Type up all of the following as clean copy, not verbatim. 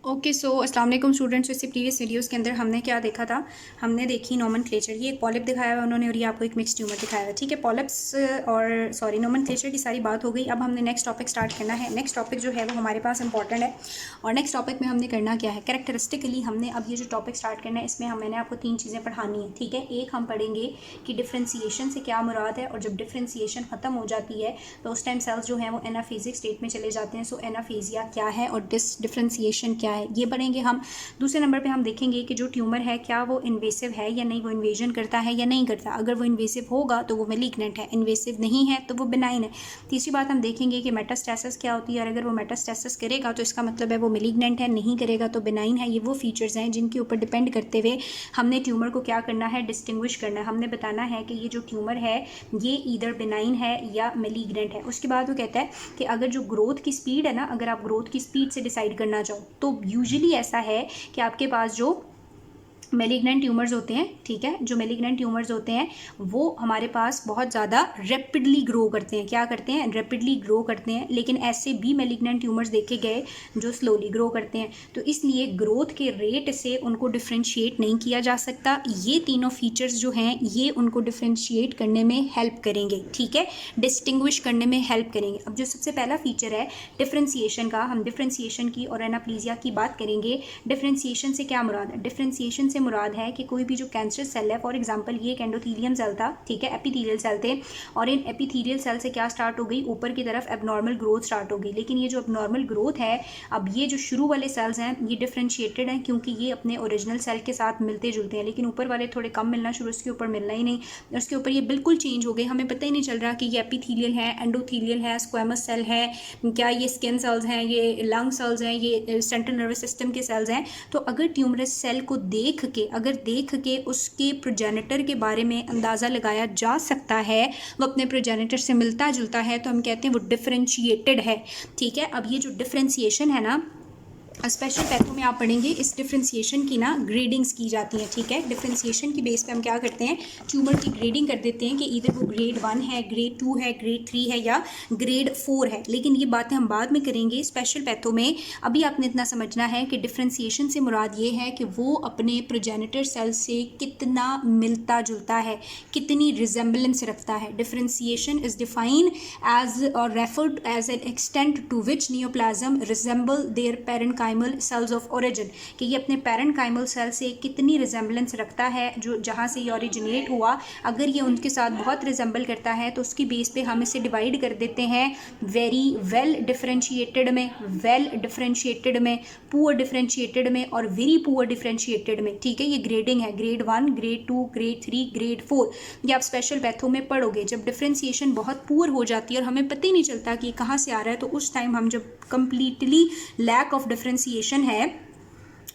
Okay so अस्सलाम वालेकुम students. इससे प्रीवियस वीडियोस के अंदर हमने क्या देखा था, हमने देखी नोमेनक्लेचर। ये एक पॉलिप दिखाया हुआ उन्होंने और ये आपको एक मिक्स ट्यूमर दिखाया हुआ, ठीक है। पॉलिप्स और सॉरी नोमेनक्लेचर की सारी बात हो गई। अब हमने नेक्स्ट टॉपिक स्टार्ट करना है। नेक्स्ट टॉपिक जो है वो हमारे पास इंपॉर्टेंट है और नेक्स्ट टॉपिक में हमने करना क्या है, कैरेक्टरिस्टिकली हमने अब ये जो टॉपिक स्टार्ट करना है इसमें मैंने आपको 3 चीज़ें पढ़ानी है, ठीक है। एक हम पढ़ेंगे कि डिफ्रेंसीशन से क्या मुराद है, और जब डिफ्रेंसीशन ख़त्म हो जाती है तो उस टाइम सेल्स जो हैं वो एनाफेजिक स्टेट में चले जाते हैं। सो एनाफेजिया क्या है और डिफ्रेंसीशन क्या है, ये पढ़ेंगे हम। दूसरे नंबर पे हम देखेंगे कि जो ट्यूमर है क्या वो इन्वेसिव है या नहीं, वो इन्वेजन करता है या नहीं करता। अगर वो इन्वेसिव होगा तो वो मैलिग्नेंट है, इन्वेसिव नहीं है तो वो बिनाइन है। तीसरी बात हम देखेंगे कि मेटास्टेसिस क्या होती है, और अगर वो मेटास्टेसिस करेगा तो इसका मतलब है वो मैलिग्नेंट है, नहीं करेगा तो बिनाइन है। ये वो फीचर्स हैं जिनके ऊपर डिपेंड करते हुए हमने ट्यूमर को क्या करना है, डिस्टिंग्विश करना है। हमने बताना है कि ये जो ट्यूमर है ये ईदर बिनाइन है या मैलिग्नेंट है। उसके बाद वो कहता है कि अगर जो ग्रोथ की स्पीड है ना, अगर आप ग्रोथ की स्पीड से डिसाइड करना चाहो तो यूजुअली ऐसा है कि आपके पास जो मैलिग्नेंट ट्यूमर्स होते हैं, ठीक है, जो मैलिग्नेंट ट्यूमर्स होते हैं वो हमारे पास बहुत ज़्यादा रैपिडली ग्रो करते हैं। क्या करते हैं, रैपिडली ग्रो करते हैं। लेकिन ऐसे भी मैलिग्नेंट ट्यूमर्स देखे गए जो स्लोली ग्रो करते हैं, तो इसलिए ग्रोथ के रेट से उनको डिफ्रेंशिएट नहीं किया जा सकता। ये तीनों फीचर्स जो हैं ये उनको डिफ्रेंशिएट करने में हेल्प करेंगे, ठीक है, डिस्टिंग्विश करने में हेल्प करेंगे। अब जो सबसे पहला फीचर है डिफ्रेंसिएशन का, हम डिफ्रेंसिएशन की और एनाप्लीजिया की बात करेंगे। डिफ्रेंसिएशन से क्या मुराद है, डिफ्रेंसिएशन मुराद है कि कोई भी जो कैंसर सेल है, फॉर एग्जांपल ये एक एंडोथेलियम सेल था, ठीक है, एपिथेलियल सेल थे, और इन एपिथेलियल सेल से क्या स्टार्ट हो गई, ऊपर की तरफ एबनॉर्मल ग्रोथ स्टार्ट हो गई। लेकिन ये जो एबनॉर्मल ग्रोथ है, अब ये जो शुरू वाले सेल्स हैं ये डिफ्रेंशिएटेड हैं क्योंकि ये अपने ओरिजिनल सेल के साथ मिलते जुलते हैं। लेकिन ऊपर वाले थोड़े कम मिलना शुरू, उसके ऊपर मिलना ही नहीं, उसके ऊपर ये बिल्कुल चेंज हो गए। हमें पता ही नहीं चल रहा कि ये एपिथेलियल है, एंडोथेलियल है, स्क्वेमस सेल है, क्या ये स्किन सेल्स हैं, ये लंग सेल्स हैं, ये सेंट्रल नर्वस सिस्टम के सेल्स हैं। तो अगर ट्यूमरस सेल को देख के उसके प्रोजेनिटर के बारे में अंदाज़ा लगाया जा सकता है, वो अपने प्रोजेनिटर से मिलता जुलता है, तो हम कहते हैं वो डिफरेंशिएटेड है, ठीक है। अब ये जो डिफरेंशिएशन है ना, स्पेशल पैथो में आप पढ़ेंगे इस डिफ्रेंसिएशन की ना ग्रेडिंग्स की जाती हैं, ठीक है। डिफ्रेंसिएशन की बेस पे हम क्या करते हैं, ट्यूमर की ग्रेडिंग कर देते हैं कि इधर वो ग्रेड 1 है, ग्रेड 2 है, ग्रेड 3 है या ग्रेड 4 है। लेकिन ये बातें हम बाद में करेंगे स्पेशल पैथो में। अभी आपने इतना समझना है कि डिफ्रेंसिएशन से मुराद ये है कि वो अपने प्रोजेनिटर सेल से कितना मिलता जुलता है, कितनी रिजेंबलेंस रखता है। डिफ्रेंसिएशन इज डिफाइंड एज और referred as an extent to which neoplasm resemble their parent cells of origin, कि ये अपने पेरेंट काइमल सेल से कितनी रिजेंबलेंस रखता है, जो जहाँ से ये ओरिजिनेट हुआ। अगर ये उनके साथ बहुत रिजेंबल करता है तो उसकी बेस पे हम इसे डिवाइड कर देते हैं वेरी वेल डिफरेंशिएटेड में, वेल डिफरेंशिएटेड में, पुअर डिफरेंशिएटेड में और वेरी पुअर डिफरेंशिएटेड में, ठीक है। ये ग्रेडिंग है, ग्रेड 1, ग्रेड 2, ग्रेड 3, ग्रेड 4। ये आप स्पेशल पैथो में पढ़ोगे। जब डिफरेंशिएशन बहुत पुअर हो जाती है और हमें पता ही नहीं चलता कि कहाँ से आ रहा है, तो उस टाइम हम जब कंप्लीटली लैक ऑफ डिफरेंशिएशन है,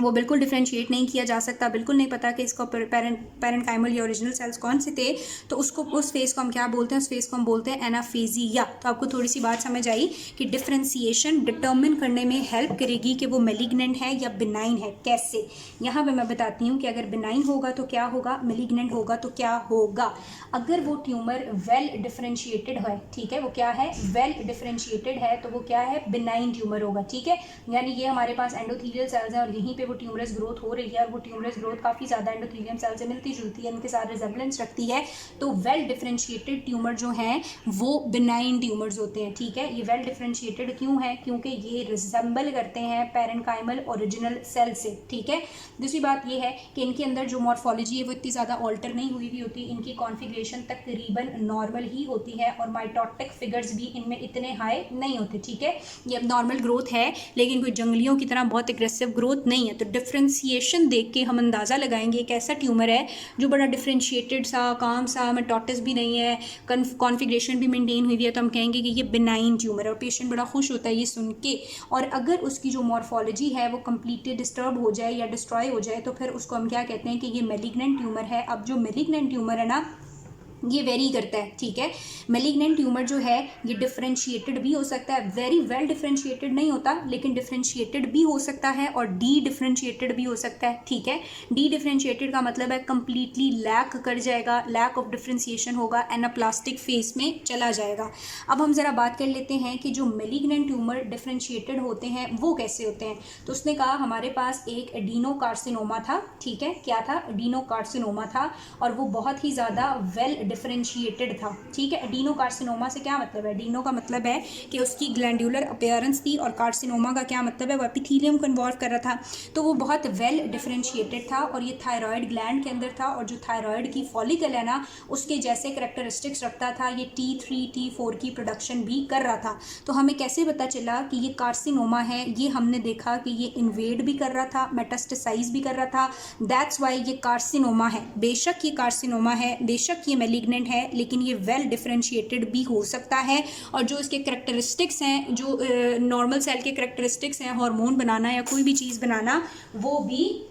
वो बिल्कुल डिफ्रेंशिएट नहीं किया जा सकता, बिल्कुल नहीं पता कि इसका पेरेंट काइमल या ओरिजिनल सेल्स कौन से थे, तो उसको उस फेज को हम क्या बोलते हैं, उस फेज को हम बोलते हैं एनाफेजिया। तो आपको थोड़ी सी बात समझ आई कि डिफ्रेंसिएशन डिटर्मिन करने में हेल्प करेगी कि वो मैलिग्नेंट है या बिनाइन है। कैसे, यहाँ पे मैं बताती हूँ कि अगर बिनाइन होगा तो क्या होगा, मैलिग्नेंट होगा तो क्या होगा। अगर वो ट्यूमर वेल डिफ्रेंशिएटेड है, ठीक है, वो क्या है, वेल डिफ्रेंशिएटेड है, तो वो क्या है, बिनाइन ट्यूमर होगा, ठीक है। यानी ये हमारे पास एंडोथेलियल सेल्स हैं और यहीं पे वो ट्यूमरस ग्रोथ हो रही है और वो ट्यूमरस ग्रोथ काफ़ी ज़्यादा एंडोथेलियम सेल से मिलती जुलती है, इनके साथ रिजेंबलेंस रखती है। तो वेल डिफरेंशिएटेड ट्यूमर जो हैं वो बिनाइन ट्यूमर्स होते हैं, ठीक है। ये वेल डिफरेंशिएटेड क्यों है, क्योंकि ये रिजेंबल करते हैं पेरेन्काइमल ओरिजिनल सेल से, ठीक है। दूसरी बात ये है कि इनके अंदर जो मॉर्फोलॉजी है वो इतनी ज़्यादा ऑल्टर नहीं हुई होती, इनकी कॉन्फिगरेशन तकरीबन नॉर्मल ही होती है और माइटोटिक फिगर्स भी इनमें इतने हाई नहीं होते, ठीक है। ये अब नॉर्मल ग्रोथ है लेकिन कोई जंगलियों की तरह बहुत एग्रेसिव ग्रोथ नहीं है। तो डिफ्रेंसिएशन देख के हम अंदाज़ा लगाएंगे एक ऐसा ट्यूमर है जो बड़ा डिफ्रेंशिएटेड सा, काम सा, मेटोटिस भी नहीं है, कॉन्फिगरेशन भी मेंटेन हुई है, तो हम कहेंगे कि ये बिनाइन ट्यूमर है और पेशेंट बड़ा खुश होता है ये सुन के। और अगर उसकी जो मॉर्फोलॉजी है वो कम्प्लीटली डिस्टर्ब हो जाए या डिस्ट्रॉय हो जाए तो फिर उसको हम क्या कहते हैं कि ये मैलिग्नेंट ट्यूमर है। अब जो मैलिग्नेंट ट्यूमर है ना, ये वेरी करता है, ठीक है। मैलिग्नेंट ट्यूमर जो है ये डिफरेंशिएटेड भी हो सकता है, वेरी वेल डिफरेंशिएटेड नहीं होता लेकिन डिफरेंशिएटेड भी हो सकता है, और डी डिफरेंशिएटेड भी हो सकता है, ठीक है। डी डिफरेंशिएटेड का मतलब है कंप्लीटली लैक कर जाएगा, लैक ऑफ डिफरेंशिएशन होगा, एनाप्लास्टिक फेस में चला जाएगा। अब हम ज़रा बात कर लेते हैं कि जो मैलिग्नेंट ट्यूमर डिफरेंशिएटेड होते हैं वो कैसे होते हैं। तो उसने कहा हमारे पास एक एडिनोकार्सिनोमा था, ठीक है, क्या था, एडिनोकार्सिनोमा था, और वो बहुत ही ज़्यादा वेल डिफरेंशिएटेड था, ठीक है। एडिनो कार्सिनोमा से क्या मतलब है, एडिनो का मतलब है कि उसकी ग्लैंडुलर अपीयरेंस थी, और कार्सिनोमा का क्या मतलब है, वो एपिथेलियम को इन्वॉल्व कर रहा था, तो वो बहुत वेल डिफरेंशिएटेड था, और ये थायराइड ग्लैंड के अंदर था, और जो थायराइड की फॉलिकल है ना उसके जैसे करेक्टरिस्टिक्स रखता था, ये T3 T4 की प्रोडक्शन भी कर रहा था। तो हमें कैसे पता चला कि ये कार्सिनोमा है, ये हमने देखा कि ये इन्वेड भी कर रहा था, मेटास्टेसाइज भी कर रहा था, दैट्स वाई ये कार्सिनोमा है। बेशक ये कार्सिनोमा है, बेशक ये मैलिग्नेंट है, लेकिन ये वेल डिफरेंशिएटेड भी हो सकता है, और जो इसके करैक्टरिस्टिक्स हैं, जो नॉर्मल सेल के करैक्टरिस्टिक्स हैं, हार्मोन बनाना या कोई भी चीज़ बनाना, वो भी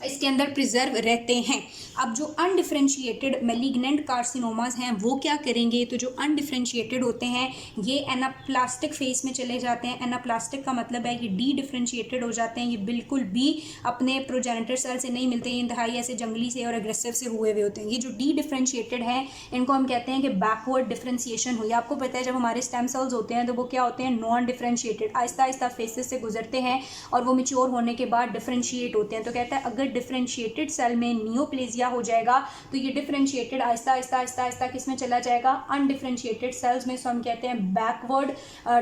इसके अंदर प्रिजर्व रहते हैं। अब जो अनडिफरेंशिएटेड मैलिग्नेंट कार्सिनोमास हैं वो क्या करेंगे, तो जो अनडिफरेंशिएटेड होते हैं ये एनाप्लास्टिक फेस में चले जाते हैं। एनाप्लास्टिक का मतलब है ये डी डिफरेंशिएटेड हो जाते हैं, ये बिल्कुल भी अपने प्रोजेनिटर सेल से नहीं मिलते, ये इंतहाई ऐसे जंगली से और एग्रेसिव से हुए हुए होते हैं। ये जो डी डिफरेंशिएटेड है इनको हम कहते हैं कि बैकवर्ड डिफरेंशिएशन हुई। आपको पता है जब हमारे स्टेम सेल्स होते हैं तो वो क्या होते हैं, non differentiated, Aahista Aahista faces से गुजरते हैं और वो मैच्योर होने के बाद डिफरेंशिएट होते हैं। तो कहता है अगर डिफरेंशिएटेड सेल में नियोप्लेजिया हो जाएगा तो ये डिफरेंशिएटेड आहिस्ता आहिस्ता आहिस्ता आहिस्ता किस में चला जाएगा, अनडिफरेंशिएटेड सेल्स में। सो हम कहते हैं बैकवर्ड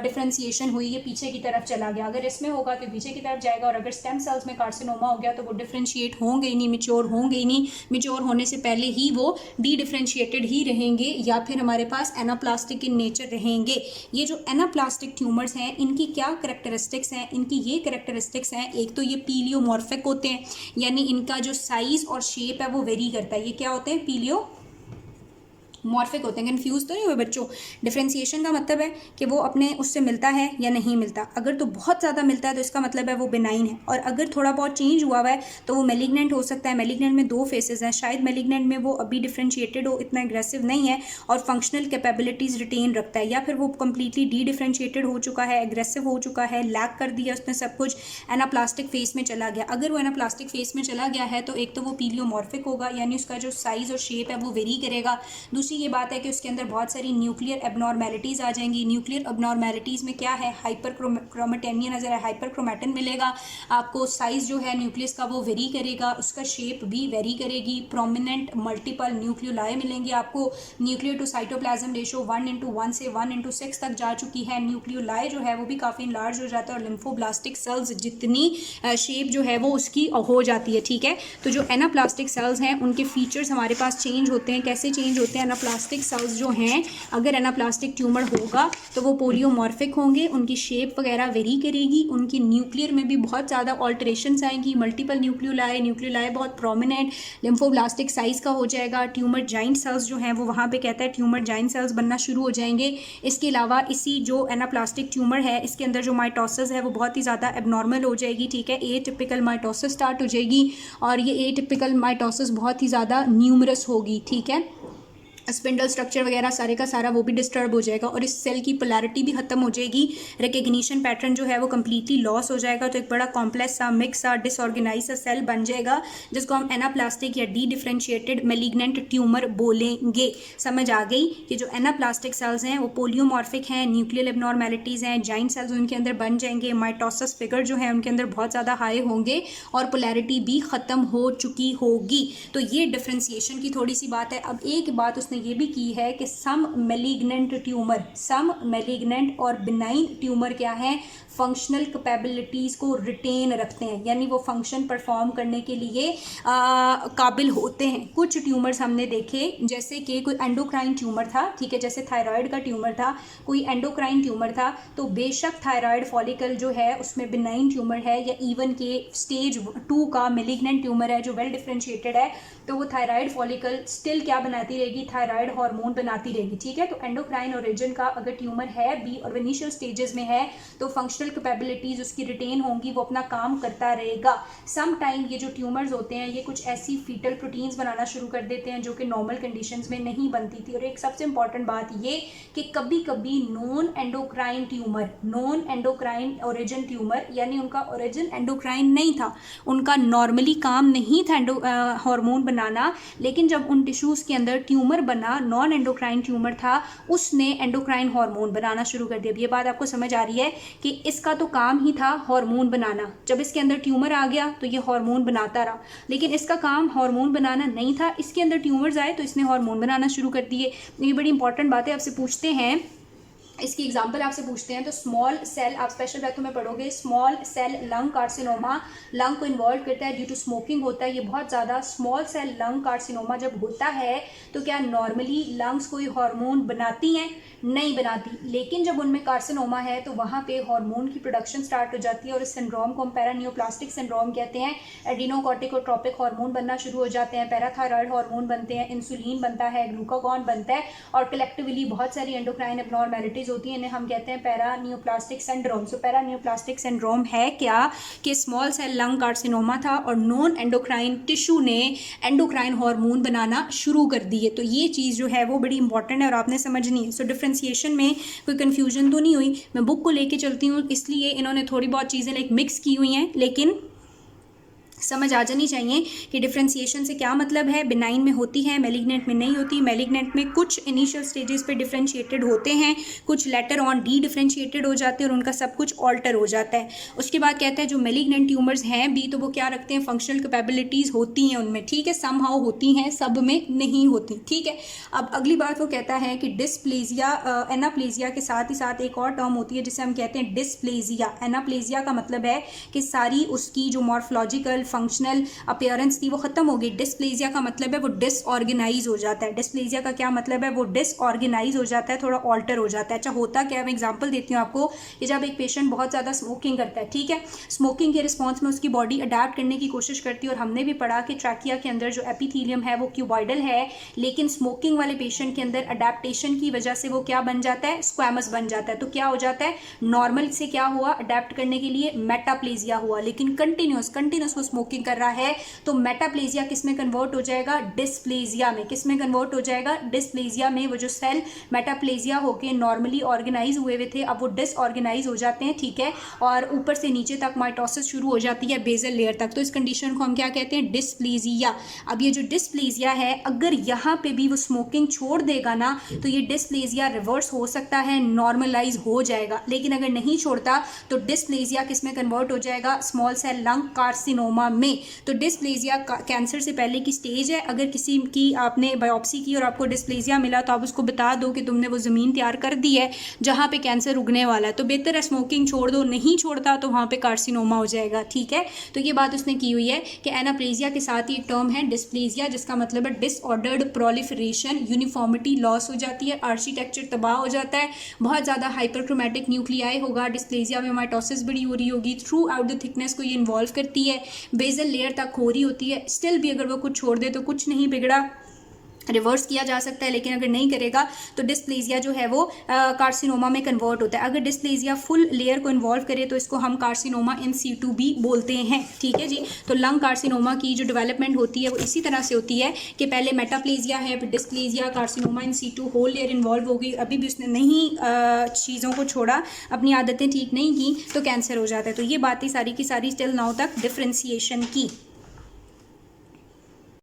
डिफरेंशिएशन हुई, ये पीछे की तरफ चला गया। अगर इसमें होगा तो पीछे की तरफ जाएगा, और अगर स्टेम सेल्स में कार्सिनोमा हो गया तो वो डिफरेंशिएट होंगे ही नहीं, मैच्योर होंगे ही नहीं, मैच्योर होने से पहले ही वो डी डिफरेंशिएटेड ही रहेंगे, या फिर हमारे पास एनाप्लास्टिक इन नेचर रहेंगे। ये जो एनाप्लास्टिक ट्यूमर्स हैं इनकी क्या करैक्टरिस्टिक्स हैं, इनकी ये करैक्टरिस्टिक्स हैं, एक तो ये पीलियोमॉर्फिक होते हैं, यानी इनका जो साइज और शेप है वो वेरी करता है। ये क्या होते हैं, मॉर्फिक होते हैं। कंफ्यूज तो नहीं हुए बच्चों, डिफरेंशिएशन का मतलब है कि वो अपने उससे मिलता है या नहीं मिलता। अगर तो बहुत ज़्यादा मिलता है तो इसका मतलब है वो बिनाइन है, और अगर थोड़ा बहुत चेंज हुआ है तो वो मैलिग्नेंट हो सकता है। मैलिग्नेंट में दो फेसेस हैं, शायद मैलिग्नेंट में वो अभी डिफरेंशिएटेड हो, इतना एग्रेसिव नहीं है और फंक्शनल कैपेबिलिटीज़ रिटेन रखता है, या फिर वो कंप्लीटली डी डिफरेंशिएटेड हो चुका है, एग्रेसिव हो चुका है, लैक कर दिया उसने सब कुछ, एनाप्लास्टिक फेस में चला गया। अगर वो एनाप्लास्टिक फेस में चला गया है तो एक तो वो पीलियोमॉर्फिक होगा, यानी उसका जो साइज़ और शेप है वो वेरी करेगा। दूसरी ये बात है कि उसके अंदर बहुत सारी न्यूक्लियर एबनॉर्मेलिटीज़ आ जाएंगी। न्यूक्लियर एबनॉर्मेलिटीज़ में क्या है, हाइपर क्रोमेटेनिया नजर है, हाइपर क्रोमेटिन मिलेगा आपको, साइज जो है न्यूक्लियस का वो वेरी करेगा, उसका शेप भी वेरी करेगी, प्रोमिनेंट मल्टीपल न्यूक्लियोलाई मिलेंगे आपको। न्यूक्लियर टू साइटोप्लाज्म रेशो 1:1 से 1:6 तक जा चुकी है। न्यूक्लियोलाई जो है वो भी काफ़ी लार्ज हो जाता है, और लिम्फोब्लास्टिक सेल्स जितनी शेप जो है वो उसकी हो जाती है, ठीक है। तो जो एनाप्लास्टिक सेल्स हैं उनके फीचर्स हमारे पास चेंज होते हैं। कैसे चेंज होते हैं, एनाप्लास्टिक सेल्स जो हैं अगर एनाप्लास्टिक ट्यूमर होगा तो वो पोलियोमॉर्फिक होंगे, उनकी शेप वगैरह वेरी करेगी, उनकी न्यूक्लियर में भी बहुत ज़्यादा ऑल्टरेशंस आएंगी, मल्टीपल न्यूक्लियोलाई बहुत प्रोमिनेंट, लिम्फोब्लास्टिक साइज का हो जाएगा। ट्यूमर जाइंट सेल्स जो हैं वो वहाँ पे कहता है ट्यूमर जाइंट सेल्स बनना शुरू हो जाएंगे। इसके अलावा इसी जो एनाप्लास्टिक ट्यूमर है इसके अंदर जो माइटोसिस है वो बहुत ही ज़्यादा एबनॉर्मल हो जाएगी, ठीक है। एटिपिकल माइटोसिस स्टार्ट हो जाएगी, और ये एटिपिकल माइटोसिस बहुत ही ज़्यादा न्यूमरस होगी, ठीक है। स्पिंडल स्ट्रक्चर वगैरह सारे का सारा वो भी डिस्टर्ब हो जाएगा, और इस सेल की पोलैरिटी भी खत्म हो जाएगी, रिकग्निशन पैटर्न जो है वो कम्प्लीटली लॉस हो जाएगा। तो एक बड़ा कॉम्प्लेक्स सा मिक्स सा डिसऑर्गेनाइज सा सेल बन जाएगा जिसको हम एनाप्लास्टिक या डी डिफरेंशिएटेड मैलिग्नेंट ट्यूमर बोलेंगे। समझ आ गई कि जो एनाप्लास्टिक सेल्स हैं वो पोलियोमॉर्फिक हैं, न्यूक्लियर एबनॉर्मेलिटीज़ हैं, जाइंट सेल्स उनके अंदर बन जाएंगे, माइटोसिस फिगर जो है उनके अंदर बहुत ज़्यादा हाई होंगे, और पोलैरिटी भी ख़त्म हो चुकी होगी। तो ये डिफरेंशिएशन की थोड़ी सी बात है। अब एक बात उसने ये भी की है कि सम मैलिग्नेंट और बिनाइन ट्यूमर क्या है, फंक्शनल कैपेबिलिटीज़ को रिटेन रखते हैं, यानी वो फंक्शन परफॉर्म करने के लिए काबिल होते हैं। कुछ ट्यूमर्स हमने देखे, जैसे कि कोई एंडोक्राइन ट्यूमर था, ठीक है, जैसे थायराइड का ट्यूमर था, कोई एंडोक्राइन ट्यूमर था, तो बेशक थायराइड फॉलिकल जो है उसमें बिनाइन ट्यूमर है, या इवन के स्टेज 2 का मैलिग्नेंट ट्यूमर है जो वेल डिफरेंशिएटेड है, तो वो थायराइड फॉलिकल स्टिल क्या बनाती रहेगी, थायराइड हार्मोन बनाती रहेगी, ठीक है। तो एंडोक्राइन ओरिजिन का अगर ट्यूमर है भी और इनिशियल स्टेजेस में है तो फंक्शनल फंक्शनल कैपेबिलिटीज़ उसकी रिटेन होंगी, वो अपना काम करता रहेगा। सम टाइम ये जो ट्यूमर्स होते हैं ये कुछ ऐसी फीटल प्रोटीन्स बनाना शुरू कर देते हैं जो कि नॉर्मल कंडीशंस में नहीं बनती थी। और एक सबसे इंपॉर्टेंट बात ये कि कभी कभी non endocrine tumour, non endocrine origin tumour, यानी उनका ओरिजिन एंडोक्राइन नहीं था, उनका नॉर्मली काम नहीं था हार्मोन बनाना, लेकिन जब उन टिश्यूज़ के अंदर ट्यूमर बना, नॉन एंडोक्राइन ट्यूमर था, उसने एंडोक्राइन हार्मोन बनाना शुरू कर दिया। ये बात आपको समझ आ रही है कि इसका तो काम ही था हार्मोन बनाना, जब इसके अंदर ट्यूमर आ गया तो ये हार्मोन बनाता रहा, लेकिन इसका काम हार्मोन बनाना नहीं था। इसके अंदर ट्यूमर्स आए तो इसने हार्मोन बनाना शुरू कर दिए। ये बड़ी इंपॉर्टेंट बात है। आपसे पूछते हैं, इसकी एग्जाम्पल आपसे पूछते हैं तो स्मॉल सेल, आप स्पेशल बैथों में पढ़ोगे, small cell lung carcinoma, lung को इन्वॉल्व करता है, ड्यू टू स्मोकिंग होता है ये बहुत ज़्यादा। स्मॉल सेल लंग कार्सिनोमा जब होता है तो क्या नॉर्मली लंग्स कोई हार्मोन बनाती हैं? नहीं बनाती, लेकिन जब उनमें कार्सिनोमा है तो वहाँ पे हार्मोन की प्रोडक्शन स्टार्ट हो जाती है और इस सिंड्रोम को हम पैरानियोप्लास्टिक सिंड्रोम कहते हैं। एडिनोकॉर्टिकोट्रोपिक हार्मोन बनना शुरू हो जाते हैं, पैराथायरॉयड हार्मोन बनते हैं, इंसुलिन बनता है, ग्लूकागॉन बनता है, और कलेक्टिवली बहुत सारी एंडोक्राइन एबनॉर्मेलिटीज़ होती हैं, इन्हें हम कहते हैं पैरानियोप्लास्टिक सिंड्रोम। सो पैरानियोप्लास्टिक सिंड्रोम है क्या कि स्मॉल सेल लंग कार्सिनोमा था और नॉन एंडोक्राइन टिश्यू ने एंडोक्राइन हार्मोन बनाना शुरू कर दिए। तो ये चीज़ जो है वो बड़ी इंपॉर्टेंट है और आपने समझनी है। सो डिफ्रेंसिएशन में कोई कन्फ्यूजन तो नहीं हुई। मैं बुक को लेके चलती हूँ, इसलिए इन्होंने थोड़ी बहुत चीज़ें लाइक मिक्स की हुई हैं, लेकिन समझ आ जानी चाहिए कि डिफ्रेंसिएशन से क्या मतलब है। बिनाइन में होती है, मैलिग्नेंट में नहीं होती। मैलिग्नेंट में कुछ इनिशियल स्टेजेस पे डिफ्रेंशिएटेड होते हैं, कुछ लेटर ऑन डी डिफ्रेंशिएटेड हो जाते हैं और उनका सब कुछ ऑल्टर हो जाता है। उसके बाद कहता है जो मैलिग्नेंट ट्यूमर्स हैं भी, तो वो क्या रखते हैं, फंक्शनल कैपेबिलिटीज़ होती हैं उनमें, ठीक है, समहाउ होती हैं, सब में नहीं होती, ठीक है। अब अगली बात वो कहता है कि डिस्प्लेजिया, एनाप्लेजिया के साथ ही साथ एक और टर्म होती है जिसे हम कहते हैं डिस्प्लेजिया। एनाप्लेजिया का मतलब है कि सारी उसकी जो मॉर्फोलॉजिकल फंक्शनल अपीयरेंस थी वो खत्म हो गई। डिस्प्लेजिया का मतलब है वो डिसऑर्गेनाइज हो जाता है। डिस्प्लेजिया का क्या मतलब है, वो डिसऑर्गेनाइज हो जाता है, थोड़ा ऑल्टर हो जाता है। अच्छा होता क्या है, मैं एग्जांपल देती हूँ आपको कि जब एक पेशेंट बहुत ज़्यादा स्मोकिंग करता है, ठीक है, स्मोकिंग के रिस्पॉन्स में उसकी बॉडी अडेप्ट करने की कोशिश करती है, और हमने भी पढ़ा कि ट्रैकिया के अंदर जो एपिथेलियम है वो क्यूबॉइडल है, लेकिन स्मोकिंग वाले पेशेंट के अंदर अडेप्टेशन की वजह से वो क्या बन जाता है, स्क्वैमस बन जाता है। तो क्या हो जाता है, नॉर्मल से क्या हुआ, अडेप्ट करने के लिए मेटाप्लेजिया हुआ, लेकिन कंटिन्यूस वो स्मोकिंग कर रहा है तो मेटाप्लेजिया किस में कन्वर्ट हो जाएगा, डिस्प्लेजिया में। किस में कन्वर्ट हो जाएगा, डिस्प्लेजिया में। वो जो सेल मेटाप्लेजिया होके नॉर्मली ऑर्गेनाइज हुए थे अब वो डिसऑर्गेनाइज हो जाते हैं, ठीक है, और ऊपर से नीचे तक माइटोसिस शुरू हो जाती है बेजल लेयर तक। तो इस कंडीशन को हम क्या कहते हैं, डिस्प्लेजिया। अब ये जो डिस्प्लेजिया है, अगर यहाँ पे भी वो स्मोकिंग छोड़ देगा ना तो ये डिस्प्लेजिया रिवर्स हो सकता है, नॉर्मलाइज हो जाएगा, लेकिन अगर नहीं छोड़ता तो डिस्प्लेजिया किस में कन्वर्ट हो जाएगा, स्मॉल सेल लंग कार्सिनोमा में। तो डिस्प्लेजिया कैंसर से पहले की स्टेज है। अगर किसी की आपने बायोप्सी की और आपको डिस्प्लेजिया मिला तो आप उसको बता दो कि तुमने वो ज़मीन तैयार कर दी है जहाँ पे कैंसर उगने वाला है, तो बेहतर है स्मोकिंग छोड़ दो। नहीं छोड़ता तो वहाँ पे कार्सिनोमा हो जाएगा, ठीक है। तो ये बात उसने की हुई है कि एनाप्लेजिया के साथ ही एक टर्म है डिस्प्लेजिया, जिसका मतलब है डिसऑर्डर्ड प्रोलिफरेशन, यूनिफॉर्मिटी लॉस हो जाती है, आर्किटेक्चर तबाह हो जाता है, बहुत ज़्यादा हाइपरक्रोमैटिक न्यूक्लियाई होगा, डिस्प्लेजिया में माइटोसिस बड़ी हो रही होगी, थ्रू आउट द थिकनेस को ये इन्वॉल्व करती है, बेजल लेयर तक हो रही होती है। स्टिल भी अगर वो कुछ छोड़ दे तो कुछ नहीं बिगड़ा, रिवर्स किया जा सकता है, लेकिन अगर नहीं करेगा तो डिस्प्लेजिया जो है वो कार्सिनोमा में कन्वर्ट होता है। अगर डिस्प्लेजिया फुल लेयर को इन्वॉल्व करे तो इसको हम कार्सिनोमा इन सीटू भी बोलते हैं, ठीक है जी। तो लंग कार्सिनोमा की जो डेवलपमेंट होती है वो इसी तरह से होती है कि पहले मेटाप्लेजिया है, फिर dysplasia, carcinoma in situ, whole layer involve हो गई, अभी भी उसने नहीं चीज़ों को छोड़ा, अपनी आदतें ठीक नहीं की तो कैंसर हो जाता है। तो ये बातें सारी की सारी स्टिल नाउ तक डिफ्रेंसिएशन की।